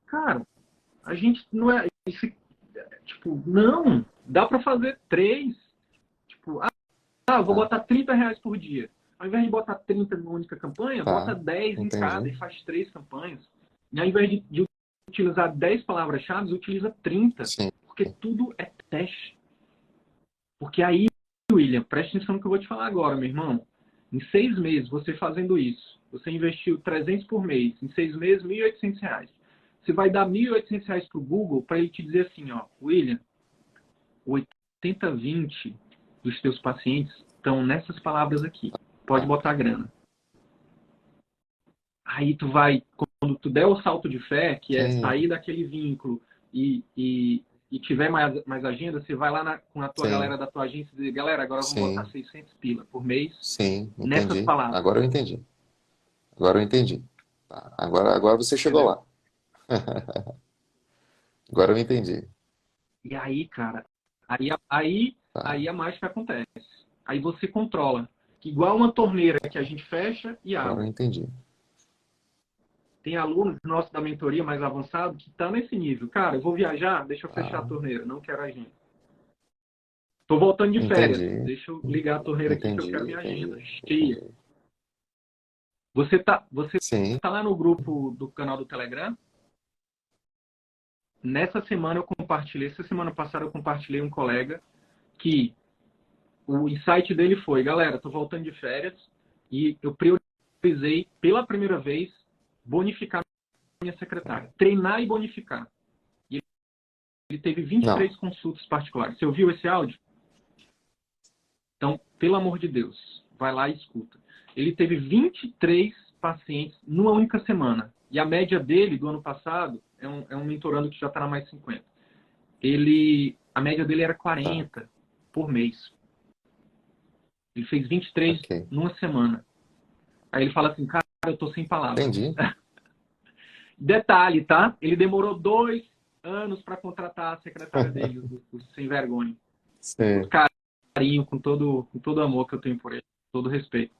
Cara, a gente não é. Tipo, não, dá para fazer três. Tipo, eu vou tá, botar R$ 30 por dia. Ao invés de botar 30 numa única campanha, bota tá, 10 em cada entendi, e faz 3 campanhas. E ao invés de utilizar 10 palavras-chave, utiliza 30. sim, Porque tudo é teste. Porque aí, William, preste atenção no que eu vou te falar agora, meu irmão. Em 6 meses, você fazendo isso, você investiu 300 por mês. Em 6 meses, R$ 1.800. Você vai dar R$ 1.800 para o Google para ele te dizer assim, ó, William, 80/20 dos teus pacientes estão nessas palavras aqui. Pode botar grana. Aí tu vai, quando tu der o salto de fé, que é Sim, sair daquele vínculo e tiver mais agenda, você vai lá com a tua sim, galera da tua agência e dizer, galera, agora vamos botar sim, 600 pila por mês sim, nessas entendi. palavras, Agora eu entendi. Agora eu entendi. Tá, agora você chegou entendeu? lá. Agora eu entendi. E aí, cara, aí Tá, a mágica acontece. Aí você controla. Igual uma torneira que a gente fecha e agora eu abre. entendi. Tem alunos nossos da mentoria mais avançado que tá nesse nível. Cara, eu vou viajar, deixa eu fechar a Ah, torneira, não quero agenda. Tô voltando de férias, entendi, deixa eu ligar a torneira aqui que eu entendi, quero minha agenda entendi, cheia. entendi. Você Sim, tá lá no grupo do canal do Telegram? Nessa semana eu compartilhei, essa semana passada eu compartilhei um colega que o insight dele foi, galera, tô voltando de férias e eu priorizei pela primeira vez bonificar minha secretária, treinar e bonificar. E ele teve não, 23 consultas particulares. Você ouviu esse áudio? Então, pelo amor de Deus, vai lá e escuta. Ele teve 23 pacientes numa única semana. E a média dele, do ano passado, é um mentorando que já está na mais 50. A média dele era tá, 40 por mês. Ele fez 23 ok. numa semana. Aí ele fala assim, cara, eu tô sem palavras. Entendi. Detalhe, tá? Ele demorou 2 anos para contratar a secretária dele, o sem vergonha. Sim, Carinho, com todo amor que eu tenho por ele, todo respeito.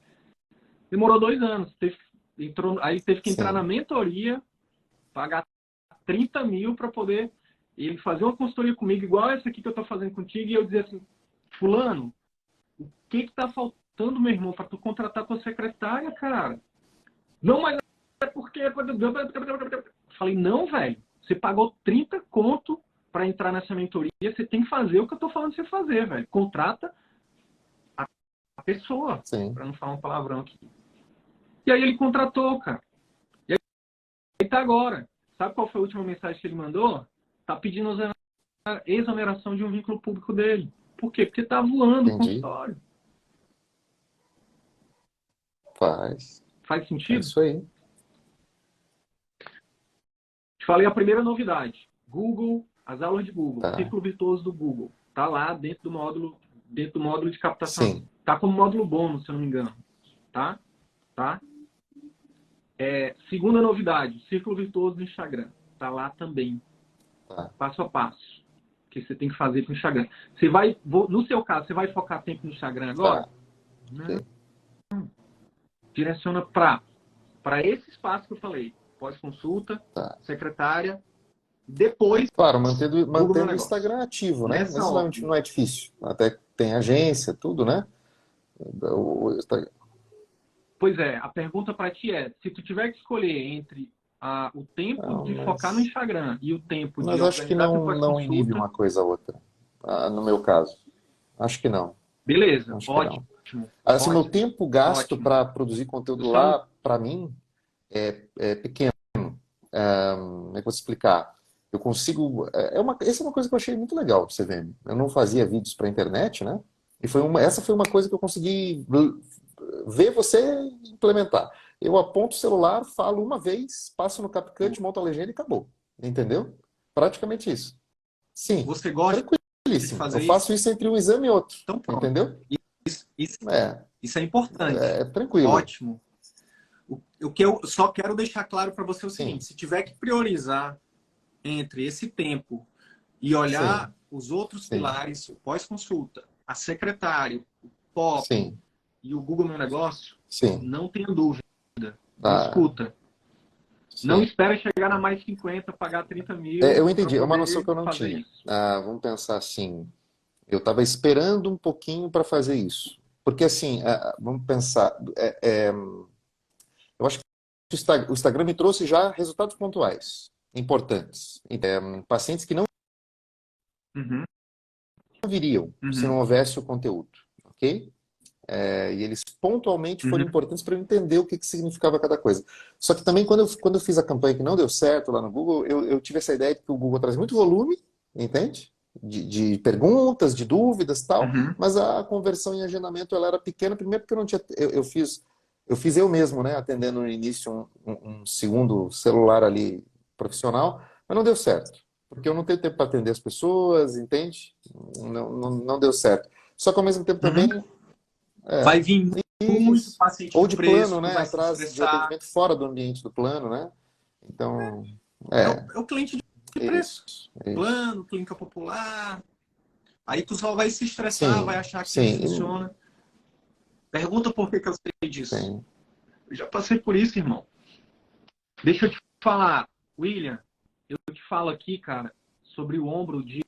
Demorou 2 anos. Aí ele teve que entrar na sim, mentoria, pagar 30 mil para poder ele fazer uma consultoria comigo, igual essa aqui que eu estou fazendo contigo, e eu dizer assim, fulano, o que está faltando, meu irmão, para tu contratar tua secretária, cara? Não, mas é porque... Falei, não, velho, você pagou 30 conto para entrar nessa mentoria, você tem que fazer o que eu estou falando você fazer, velho. Contrata a pessoa, sim. para não falar um palavrão aqui. E aí ele contratou, cara. E aí tá agora. Sabe qual foi a última mensagem que ele mandou? Tá pedindo exoneração de um vínculo público dele. Por quê? Porque tá voando o Entendi. consultório. Faz. Faz É sentido? isso aí. Te falei a primeira novidade. Google, as aulas de Google, Tá. círculo virtuoso do Google. Tá lá dentro do módulo de captação. Sim. Tá como módulo bônus, se eu não me engano. Tá? Tá? Segunda novidade, círculo virtuoso do Instagram. Tá lá também. Tá. Passo a passo. Que você tem que fazer com o Instagram. No seu caso, você vai focar tempo no Instagram agora? Tá. Não. Ok. Direciona para esse espaço que eu falei. Pós-consulta, Tá. secretária, depois Claro, mantendo, Google Meu mantendo o Negócio. Instagram ativo, né? Nessa Mas não, ordem. não é difícil. Até tem agência, tudo, né? O Instagram. Pois é, a pergunta para ti é, se tu tiver que escolher entre o tempo Não, de focar no Instagram e o tempo de mas acho que organizar teu não inibe pós-consulta, uma coisa a outra. No meu caso. Acho que não. beleza, Acho que não. ótimo, Assim, meu ótimo, tempo gasto ótimo. para produzir Eu conteúdo só não... lá, para mim, é pequeno. Como é que eu vou explicar? Eu consigo. Essa é uma coisa que eu achei muito legal, pra você ver. Eu não fazia vídeos para internet, né? Essa foi uma coisa que eu consegui ver você implementar. Eu aponto o celular, falo uma vez, passo no CapCut, monto a legenda e acabou. Entendeu? Praticamente isso. Sim, Você gosta de tranquilíssimo. Eu fazer isso? faço isso entre um exame e outro. Então pronto. Entendeu? Isso, É, isso é importante. tranquilo. Ótimo. O que eu só quero deixar claro para você é o seguinte: Sim, se tiver que priorizar entre esse tempo e sim, olhar os outros sim, pilares, o pós-consulta, a secretária, o POP sim, e o Google Meu Negócio, sim. não tenha dúvida. Me Ah, escuta. Não sim. espere chegar na mais 50, pagar 30 mil Eu para entendi, é uma noção que poder eu não fazer tinha. isso. Vamos pensar assim, eu estava esperando um pouquinho para fazer isso. Porque assim, vamos pensar, eu acho que o Instagram me trouxe já resultados pontuais, importantes. Pacientes que não Uhum. viriam se não Uhum. houvesse o conteúdo, ok? E eles pontualmente foram Uhum. importantes para eu entender o que significava cada coisa. Só que também, quando eu fiz a campanha que não deu certo lá no Google, eu tive essa ideia de que o Google traz muito volume, entende? De perguntas, de dúvidas e tal, Uhum. mas a conversão em agendamento ela era pequena, primeiro porque eu não tinha. Eu fiz eu mesmo, né? Atendendo no início um segundo celular ali profissional, mas não deu certo. Porque eu não tenho tempo para atender as pessoas, entende? Não deu certo. Só que ao mesmo tempo também. Uhum. É, Vai vir muito isso. paciente Ou de de preço, plano, tu né? vai se Atrás de estressar. atendimento fora do ambiente do plano, né? Então, É o cliente de isso, preço. isso. Plano, clínica popular. Aí tu só vai se estressar, vai Sim, achar que não sim, funciona. Pergunta por que eu sei disso. sim. Eu já passei por isso, irmão. Deixa eu te falar, William, eu te falo aqui, cara, sobre o ombro de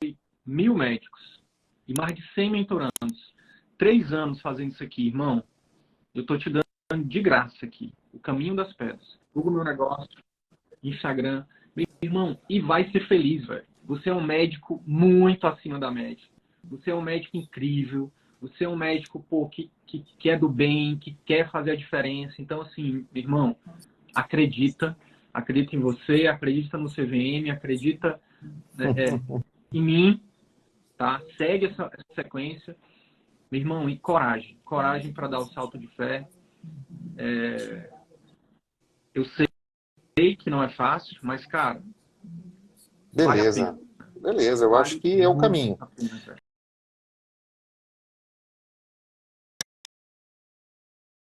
1.000 médicos e mais de 100 mentorandos. 3 anos fazendo isso aqui, irmão. Eu tô te dando de graça aqui. O caminho das pedras. Google Meu Negócio, Instagram. Meu irmão, e vai ser feliz, velho. Você é um médico muito acima da média. Você é um médico incrível. Você é um médico, pô, que é do bem, que quer fazer a diferença. Então, assim, irmão, acredita. Acredita em você, acredita no CVM, acredita em mim, tá? Segue essa sequência. Meu irmão, e coragem. Coragem para dar o salto de fé. Eu sei que não é fácil, mas, cara, vale a pena. Beleza. Beleza, eu acho Vale que é o muito caminho. a pena, velho.